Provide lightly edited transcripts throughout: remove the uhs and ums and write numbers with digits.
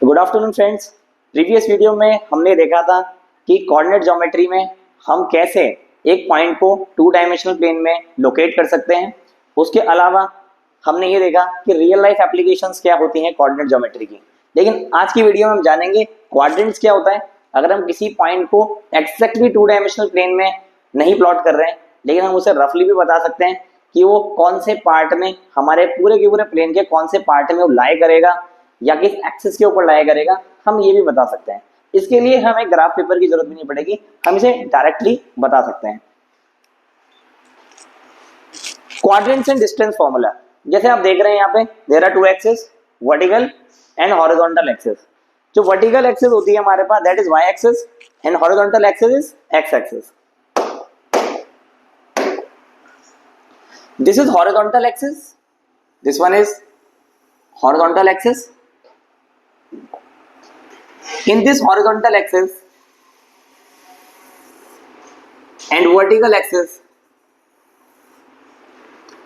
तो good afternoon friends. Previous video में हमने देखा था कि कोऑर्डिनेट ज्योमेट्री में हम कैसे एक पॉइंट को टू डायमेंशनल प्लेन में लोकेट कर सकते हैं। उसके अलावा हमने ये देखा कि रियल लाइफ एप्लीकेशंस क्या होती हैं कोऑर्डिनेट ज्योमेट्री की। लेकिन आज की वीडियो में हम जानेंगे क्वाड्रेंट्स क्या होता है। अगर हम किसी पॉइंट को एक्जैक्टली टू डायमेंशनल प्लेन में नहीं प्लॉट कर रहे हैं, लेकिन हम उसे रफली भी बता सकते हैं कि वो कौन से पार्ट में, हमारे पूरे के पूरे प्लेन के कौन से पार्ट में वो लाई करेगा या किस एक्सिस के ऊपर लाई करेगा, हम ये भी बता सकते हैं। इसके लिए हमें ग्राफ पेपर की जरूरत भी नहीं पड़ेगी, हम इसे डायरेक्टली बता सकते हैं। क्वाड्रेंट्स एंड डिस्टेंस फॉर्मूला, जैसे आप देख रहे हैं यहाँ पे there are two axis, vertical and horizontal axis. जो वर्टिकल एक्सिस होती है हमारे पास that is Y axis and horizontal axis is x axis. This is horizontal axis, this one is horizontal axis. In this horizontal axis and vertical axis,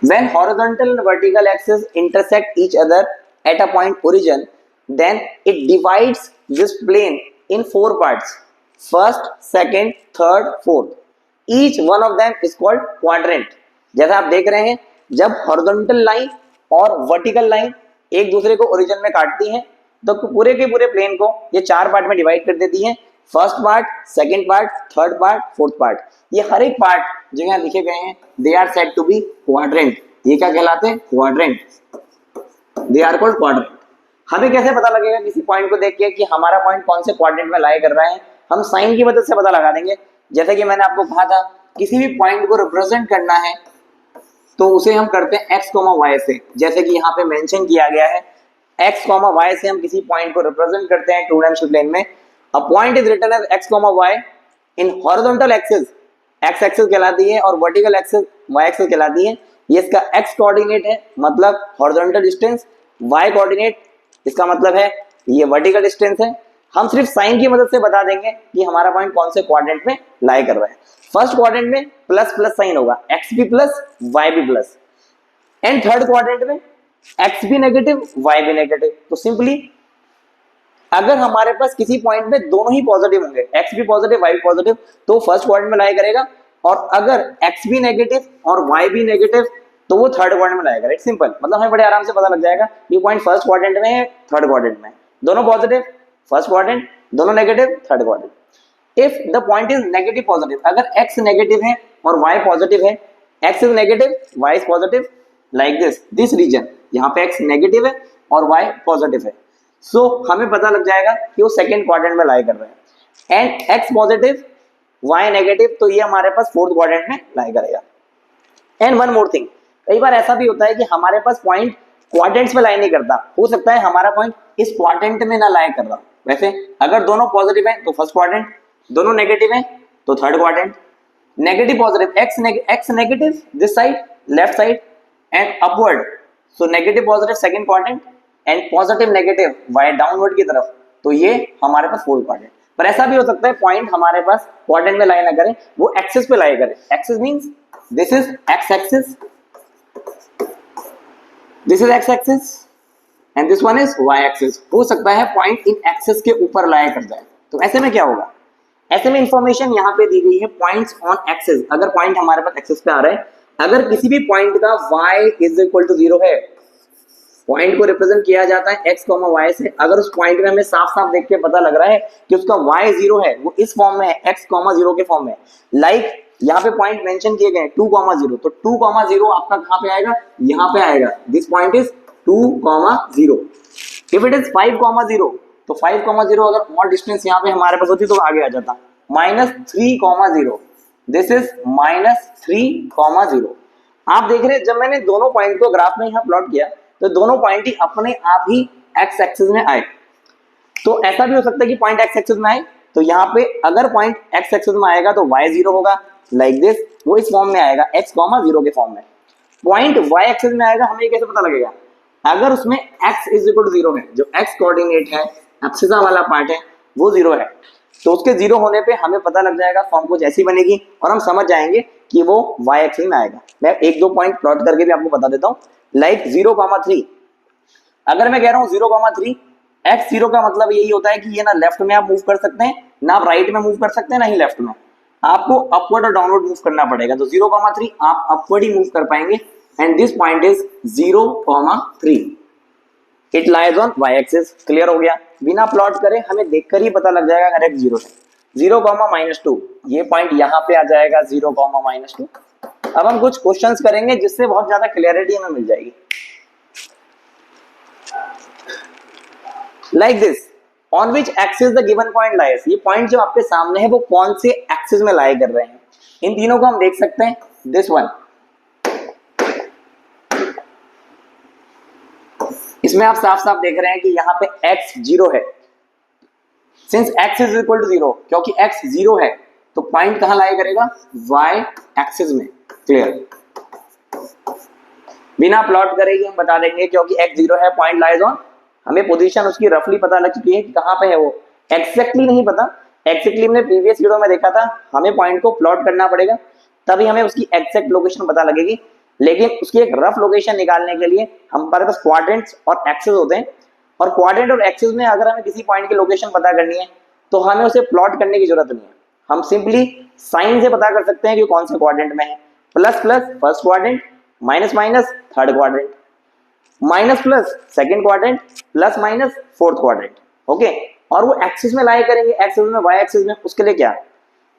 when horizontal and vertical axis intersect each other at a point origin, then it divides this plane in four parts: first, second, third, fourth. Each one of them is called quadrant. जैसा आप देख रहे हैं, जब horizontal line और vertical line एक दूसरे को ओरिजिन में काटती हैं तो पूरे के पूरे प्लेन को ये चार पार्ट में डिवाइड कर देती हैं। First part, second part, third part, fourth part. ये हर एक पार्ट जो यहाँ लिखे गए हैं they are said to be quadrant. ये क्या कहलाते हैं? Quadrant. They are called quadrant. हमें कैसे पता लगेगा किसी पॉइंट को देख के कि हमारा पॉइंट कौन से क्वाड्रेंट में लाई कर रहा है? हम साइन की मदद से पता लगा देंगे। जैसे कि मैंने आपको कहा था, किसी भी पॉइंट को रिप्रेजेंट करना है तो उसे हम करते हैं x, y से। जैसे कि यहाँ पे मेंशन किया गया है, x, y से हम किसी पॉइंट को रिप्रेजेंट करते हैं टू डायमेंशनल प्लेन में। A point is written as x, y in horizontal axis, x axis कहलाती है, और वर्टिकल एक्सिस y एक्सिस कहलाती है। ये इसका x कोऑर्डिनेट है, मतलब हॉरिजॉन्टल डिस्टेंस। y कोऑर्डिनेट इसका मतलब है ये वर्टिकल डिस्टेंस है। हम सिर्फ साइन की मदद से बता देंगे कि हमारा पॉइंट कौन से क्वाड्रेंट में लाई कर रहा है। फर्स्ट क्वाड्रेंट में प्लस प्लस साइन होगा, एक्स भी प्लस वाई भी प्लस, एंड थर्ड क्वाड्रेंट में एक्स भी नेगेटिव वाई भी नेगेटिव। तो सिंपली अगर हमारे पास किसी पॉइंट में दोनों ही पॉजिटिव होंगे, एक्स भी पॉजिटिव वाई भी पॉजिटिव, तो फर्स्ट क्वाड्रेंट में लाई करेगा। और अगर एक्स भी नेगेटिव और वाई भी नेगेटिव तो वो थर्ड क्वाड्रेंट में लाएगा। Right, simple. मतलब हमें बड़े आराम से पता लग जाएगा ये पॉइंट फर्स्ट क्वाड्रेंट में है, थर्ड क्वाड्रेंट में। दोनों पॉजिटिव फर्स्ट क्वाड्रेंट, दोनों negative third quadrant. If the point is negative positive, अगर x नेगेटिव है और y पॉजिटिव है, x is negative y is positive, like this region, यहाँ पे x नेगेटिव है और y पॉजिटिव है, सो हमें पता लग जाएगा कि वो सेकंड क्वाड्रेंट में लाई कर रहा है। And x positive y negative, तो ये हमारे पास फोर्थ क्वाड्रेंट में लाई करेगा। एंड वन मोर थिंग, कई बार ऐसा भी होता है कि हमारे पास पॉइंट क्वाड्रेंट्स में लाई नहीं करता, हो सकता है हमारा पॉइंट इस क्वाड्रेंट में ना लाई कर रहा। वैसे अगर दोनों पॉजिटिव है तो फर्स्ट क्वाड्रेंट, दोनों नेगेटिव है तो third quadrant. Negative positive, x negative this side left side and upward, so negative positive second quadrant, and positive negative y downward की तरफ, तो ये हमारे पास फोर्थ क्वाड्रेंट। पर ऐसा भी हो सकता है पॉइंट हमारे पास क्वाड्रेंट में लाई ना करे, वो एक्सिस पे लाई करे। Axis means this is x axis, this is x axis and this one is Y axis. हो सकता है पॉइंट इन एक्सिस के ऊपर लाई कर जाए। तो ऐसे में क्या होगा? ऐसे में इंफॉर्मेशन यहाँ पे दी गई है पॉइंट्स ऑन एक्सिस। अगर पॉइंट हमारे पास एक्सिस पे आ रहा है, अगर किसी भी पॉइंट का y इज इक्वल टू 0 है, पॉइंट को रिप्रेजेंट किया जाता है x, y से। अगर उस पॉइंट में हमें साफ साफ देख के पता लग रहा है कि उसका y 0 है, वो इस फॉर्म में है, x, 0 के फॉर्म में, लाइक यहाँ पे पॉइंट मेंशन किए गए 2, 0, तो 2, 0 आपका कहाँ पे आएगा? यहाँ पे आएगा। This point is 2, 0। If it is 5, 0, तो 5, 0 अगर और डिस्टेंस यहाँ पे हमारे पास होती तो आगे आ जाता। -3, 0, दिस इज -3, 0। आप देख रहे हैं जब मैंने दोनों पॉइंट को ग्राफ में यहाँ प्लॉट किया तो दोनों पॉइंट ही अपने आप ही एक्स एक्सिस में आए। तो ऐसा भी हो सकता है कि पॉइंट एक्स एक्सिस में आए, तो यहाँ पे अगर पॉइंट एक्स एक्सिस में आएगा तो y 0 होगा, लाइक दिस, वो इस फॉर्म में आएगा x, 0 के फॉर्म में। पॉइंट y एक्सिस में आएगा, हमें कैसे पता लगेगा? अगर उसमें x इज इक्वल टू 0 है, जो x कोऑर्डिनेट है, एब्सिसा वाला पार्ट है, वो 0 है, तो उसके 0 होने पे हमें पता लग जाएगा फॉर्म कुछ ऐसी बनेगी और हम समझ जाएंगे कि वो y एक्सिस में आएगा। मैं एक दो पॉइंट प्लॉट करके भी आपको बता देता हूँ, लाइक 0, 3। अगर मैं कह रहा हूँ 0, 3 एक्स जीरो का मतलब यही होता है कि ये ना लेफ्ट में आप मूव कर सकते हैं, ना आप राइट में मूव कर सकते हैं, ना ही लेफ्ट में, आपको अपवर्ड और डाउनवर्ड मूव करना पड़ेगा। तो 0,3 आप अपवर्ड ही मूव कर पाएंगे and this point is 0,3, it lies on y axis. Clear हो गया? बिना प्लॉट करे हमें देखकर ही पता लग जाएगा अगर एक्स जीरो है। 0,-2 ये पॉइंट यहाँ पे आ जाएगा 0,-2। अब हम कुछ क्वेश्चंस करेंगे जिससे बहुत ज्यादा क्लियरिटी हमें मिल जाएगी। Like this, on which axis the given point lies, ये पॉइंट जो आपके सामने है वो कौन से एक्सिस में लाई कर रहे हैं, इन तीनों को हम देख सकते हैं। दिस वन, इसमें आप साफ साफ देख रहे हैं कि यहाँ पे x 0 है, since x is equal to 0, क्योंकि x 0 है तो पॉइंट कहां लाई करेगा, y एक्सिस में। क्लियर? बिना प्लॉट करे ही हम बता देंगे, क्योंकि x 0 है, पॉइंट लाइज ऑन, हमें पोजीशन उसकी रफली पता लग चुकी है कि कहां पे है वो, एक्जैक्टली नहीं पता। एक्जैक्टली हमने प्रीवियस वीडियो में देखा था, हमें पॉइंट को प्लॉट करना पड़ेगा तभी हमें उसकी एक्जैक्ट लोकेशन पता लगेगी, लेकिन उसकी एक रफ लोकेशन निकालने के लिए हमारे पास क्वाड्रेंट्स और एक्सिस होते हैं, और क्वाड्रेंट और एक्सिस में अगर हमें किसी पॉइंट की लोकेशन पता करनी है तो हमें उसे प्लॉट करने की जरूरत नहीं है, हम सिंपली साइन से पता कर सकते हैं कि कौन से क्वाड्रेंट में है। Plus plus first quadrant, minus minus third quadrant, minus plus second quadrant, plus minus fourth quadrant. Okay, और वो एक्सिस में लाई करेंगे, एक्सिस में, वाई एक्सिस में, उसके लिए क्या,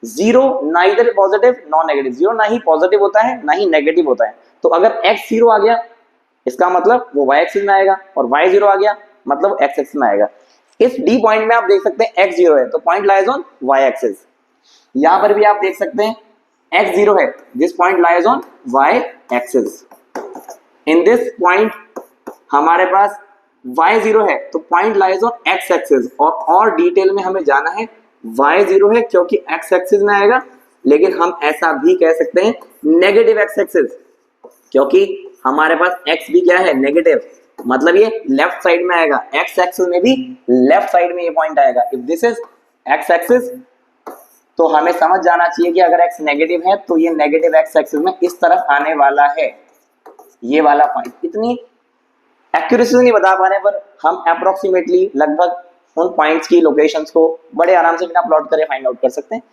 zero neither positive non negative, zero ना ही पॉजिटिव होता है ना ही नेगेटिव होता है। तो अगर x 0 आ गया इसका मतलब वो y एक्सिस में आएगा, और y 0 आ गया मतलब x एक्सिस में आएगा। इस D पॉइंट में आप देख सकते हैं x 0 है तो point lies on y axis. यहां पर भी आप देख सकते हैं x 0 है, this point lies on y axis. In this point हमारे पास y 0 है तो point lies on x axis, और डिटेल में हमें जाना है y 0 है क्योंकि x एक्सिस में आएगा, लेकिन हम ऐसा भी कह सकते हैं नेगेटिव x एक्सिस, क्योंकि हमारे पास x भी क्या है, नेगेटिव, मतलब ये लेफ्ट साइड में आएगा, x एक्सिस में भी लेफ्ट साइड में ये पॉइंट आएगा। If this is x axis तो हमें समझ जाना चाहिए कि अगर x नेगेटिव है तो ये नेगेटिव x एक्सिस में इस तरफ आने वाला है, ये वाला पॉइंट। इतनी एक्यूरेसी नहीं बता पाने पर हम अप्रोक्सीमेटली लगभग उन पॉइंट्स की लोकेशंस को बड़े आराम से बिना प्लॉट करे फाइंड आउट कर सकते हैं।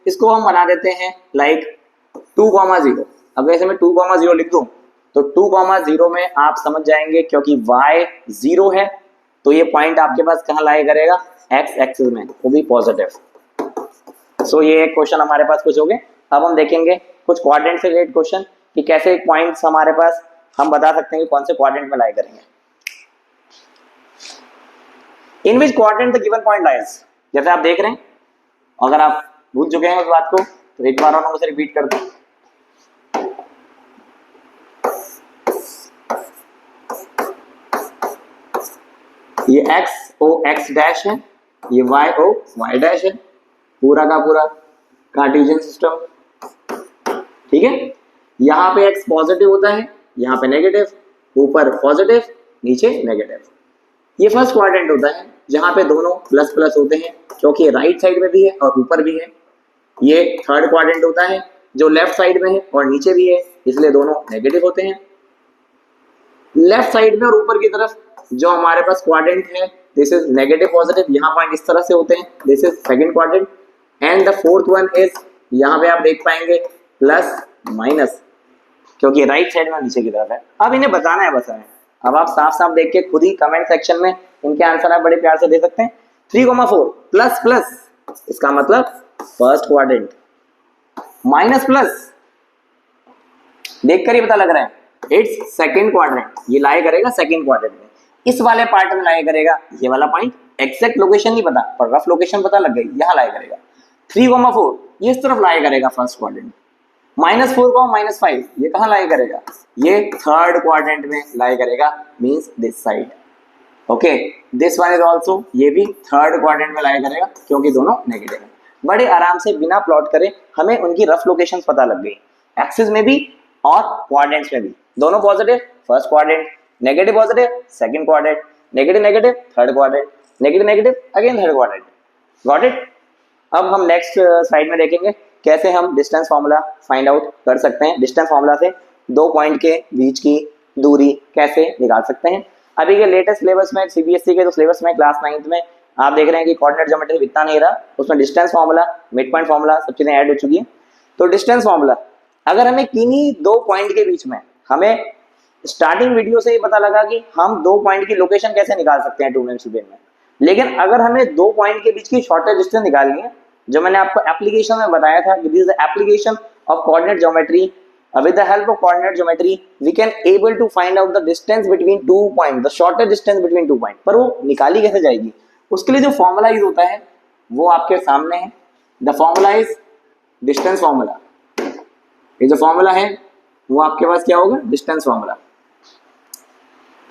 इसको हम बना देते हैं लाइक 2,0। अब वैसे मैं 2,0 लिख दूं तो 2,0 में आप समझ जाएंगे, क्योंकि y 0 है तो ये पॉइंट आपके पास कहां लाई करेगा, x एक्सिस में, वो भी पॉजिटिव। सो ये एक क्वेश्चन हमारे पास कुछ हो गए। अब हम देखेंगे कुछ क्वाड्रेंट से रिलेटेड क्वेश्चन कि कैसे पॉइंट्स हमारे पास हम बता सकते हैं कि कौन से क्वाड्रेंट में लाई करेंगे। In which quadrant the given point lies, जैसे आप देख रहे हैं, अगर आप भूल चुके हैं उस बात को तो एक बार और हम उसे रिपीट कर दें। ये x o x डैश है, ये y o y डैश है, पूरा का पूरा कार्टेशियन सिस्टम। ठीक है, यहाँ पे x पॉजिटिव होता है, यहाँ पे नेगेटिव, ऊपर पॉजिटिव नीचे नेगेटिव। ये फर्स्ट क्वाड्रेंट होता है जहाँ पे दोनों प्लस प्लस होते हैं, क्योंकि राइट साइड में भी है और ऊपर भी है। ये थर्ड क्वाड्रेंट होता है जो लेफ्ट साइड में है और नीचे भी है, इसलिए दोनों नेगेटिव होते हैं। लेफ्ट साइड में और ऊपर की तरफ जो हमारे पास क्वाड्रेंट है, दिस इज नेगेटिव पॉजिटिव, यहाँ पॉइंट इस तरह से होते हैं, this is second quadrant. And the fourth one is, यहाँ पे आप देख पाएंगे प्लस माइनस, क्योंकि राइट साइड में नीचे की तरफ है। अब इन्हें बताना है बस हमें। अब आप साफ साफ देख के खुद ही कमेंट सेक्शन में इनके आंसर आप बड़े प्यार से दे सकते हैं। 3,4 प्लस प्लस, इसका मतलब फर्स्ट क्वाड्रेंट, माइनस प्लस देखकर ही पता लग रहा है इट्स सेकंड क्वाड्रेंट, ये लाई करेगा सेकंड क्वाड्रेंट में। इस वाले पार्ट में लाई करेगा ये वाला पॉइंट, एग्जैक्ट लोकेशन नहीं पता पर रफ लोकेशन पता लग गई, यहाँ लाई करेगा। 3,4 ये इस तरफ लाई करेगा फर्स्ट क्वाड्रेंट। -4, -5 ये कहाँ लाई करेगा, ये थर्ड क्वाड्रेंट में लाई करेगा, means this side. Okay, this one is also, ये भी थर्ड क्वाड्रेंट में लाई करेगा क्योंकि दोनों नेगेटिव है। बड़े आराम से बिना प्लॉट करे हमें उनकी रफ लोकेशन पता लग गई, एक्सिस में भी और क्वाड्रेंट्स में भी। दोनों positive first quadrant, negative positive second quadrant, negative negative third quadrant, negative negative again third quadrant. Got it? अब हम नेक्स्ट स्लाइड में देखेंगे कैसे हम डिस्टेंस फार्मूला फाइंड आउट कर सकते हैं। डिस्टेंस फार्मूला से दो पॉइंट के बीच की दूरी कैसे निकाल सकते हैं। अभी के लेटेस्ट सिलेबस में सीबीएसई के जो सिलेबस में क्लास 9th में आप देख रहे हैं कि कोऑर्डिनेट ज्योमेट्री इतना नहीं रहा, उसमें distance formula, mid point formula सब चीजें ऐड हो चुकी है। तो डिस्टेंस फार्मूला अगर हमें किन्हीं दो पॉइंट के बीच में, हमें स्टार्टिंग वीडियो से ही पता लगा कि हम दो पॉइंट की लोकेशन कैसे निकाल सकते हैं टू डायमेंशनल प्लेन में, लेकिन अगर हमें दो पॉइंट के बीच की शॉर्टेस्ट डिस्टेंस निकालनी है, जो मैंने आपको एप्लीकेशन में बताया था कि this is the application of coordinate geometry, with the help of coordinate geometry we can able to find out the distance between two points, the shortest distance between two points। पर वो निकाली कैसे जाएगी, उसके लिए जो फॉर्मूला यूज होता है वो आपके सामने है। The formula is distance formula. ये जो फॉर्मूला है वो आपके पास क्या होगा, डिस्टेंस फॉर्मूला।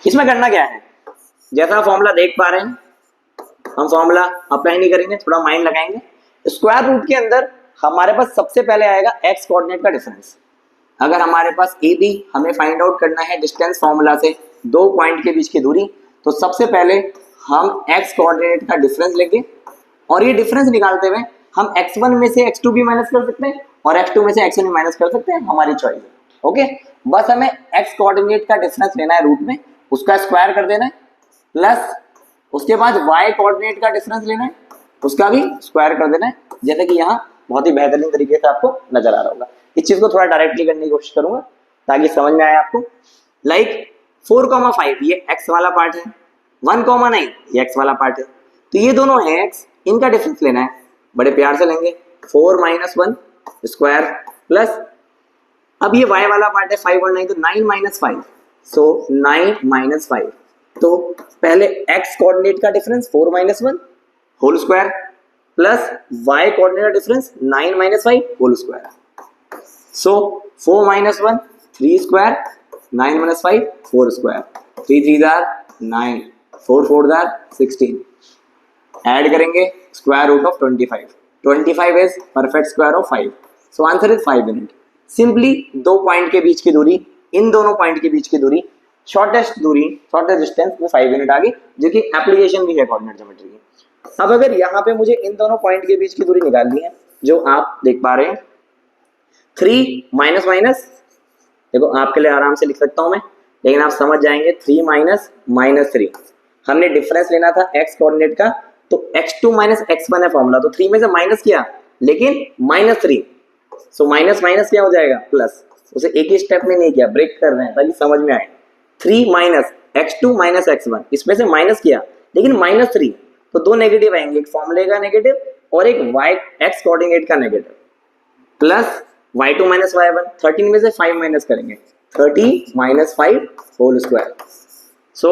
इसमें करना क्या है, जैसा फॉर्मूला देख पा रहे हैं, हम फॉर्मूला अप्लाई नहीं करेंगे, थोड़ा माइंड लगाएंगे। स्क्वायर रूट के अंदर हमारे पास सबसे पहले आएगा एक्स कोऑर्डिनेट का डिफरेंस। अगर हमारे पास ए बी हमें फाइंड आउट करना है डिस्टेंस फॉर्मूला से दो पॉइंट के बीच की दूरी, तो सबसे पहले हम एक्स कोऑर्डिनेट का डिफरेंस लेंगे और ये डिफरेंस निकालते हुए हम x1 में से x2 भी माइनस कर सकते हैं और x2 में से x1 भी माइनस कर सकते हैं, हमारी चॉइस है। ओके, बस हमें x कोऑर्डिनेट का डिफरेंस लेना है रूट में, उसका स्क्वायर कर देना है, प्लस उसके बाद y कोऑर्डिनेट का डिफरेंस लेना है, उसका भी स्क्वायर कर देना है, जैसे कि यहाँ बहुत ही बेहतरीन तरीके से आपको नजर आ रहा होगा। इस चीज को थोड़ा डायरेक्टली करने की कोशिश करूंगा ताकि समझ में आए आपको। लाइक 4,5 ये x वाला पार्ट है, 1,9 ये x वाला पार्ट है, तो ये दोनों है x, इनका डिफरेंस लेना है, बड़े प्यार से लेंगे 4 - 1 स्क्वायर प्लस, अब ये y वाला पार्ट है 5 और 9, तो 9 - 5, सो 9 - 5, तो पहले x कोऑर्डिनेट का difference 4 - 1 whole square plus y coordinate का difference 9 - 5 whole square. So 4 - 1 3 square, 9 - 5 4 square, 3 3s are 9, 4 4s are 16। Add करेंगे square root of 25, 25 is perfect square of 5, so answer is 5 unit. Simply दो point के बीच की दूरी, इन दोनों point के बीच की दूरी, शॉर्टेस्ट दूरी, शॉर्टेस्ट डिस्टेंस में 5 यूनिट आ गई, जो कि एप्लीकेशन भी है कोऑर्डिनेट ज्योमेट्री की। अब अगर यहाँ पे मुझे इन दोनों पॉइंट के बीच की दूरी निकालनी है, जो आप देख पा रहे हैं 3 माइनस माइनस, देखो आपके लिए आराम से लिख सकता हूं मैं, लेकिन आप समझ जाएंगे 3 माइनस -3। हमने डिफरेंस लेना था x कोऑर्डिनेट का, तो x2 - x1 है फॉर्मूला, तो 3 में से माइनस किया लेकिन -3, सो माइनस माइनस क्या हो जाएगा प्लस, उसे एक ही स्टेप में नहीं किया, ब्रेक कर रहे हैं ताकि समझ में आए। 3 माइनस x2 - x1, इसमें से माइनस किया लेकिन -3, तो दो नेगेटिव आएंगे, एक फॉर्मूले का नेगेटिव और एक x कोऑर्डिनेट का नेगेटिव, प्लस y2 - y1, 13 में से 5 माइनस करेंगे, 30 - 5 whole square, so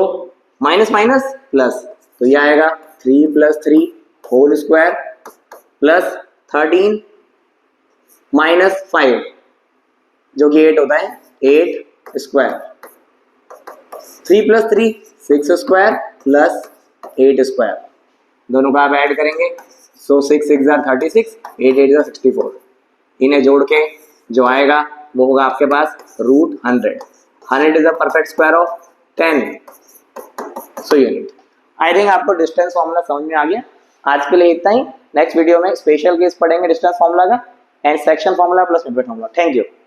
minus minus plus, तो ये आएगा 3 + 3 होल स्क्वायर प्लस 13 - 5 जो कि 8 होता है, 8 स्क्वायर, 3 + 3 6 स्क्वायर प्लस 8 स्क्वायर, दोनों का आप ऐड करेंगे, सो 6 6 are 36, 8 8 are 64। इन्हें जोड़ के जो आएगा वो होगा आपके पास √100। 100 is the perfect square of 10, so unit. I think आपको डिस्टेंस फॉर्मूला समझ में आ गया। आज के लिए इतना ही, नेक्स्ट वीडियो में स्पेशल केस पढ़ेंगे डिस्टेंस फॉर्मूला का and section formula plus mid point formula. Thank you.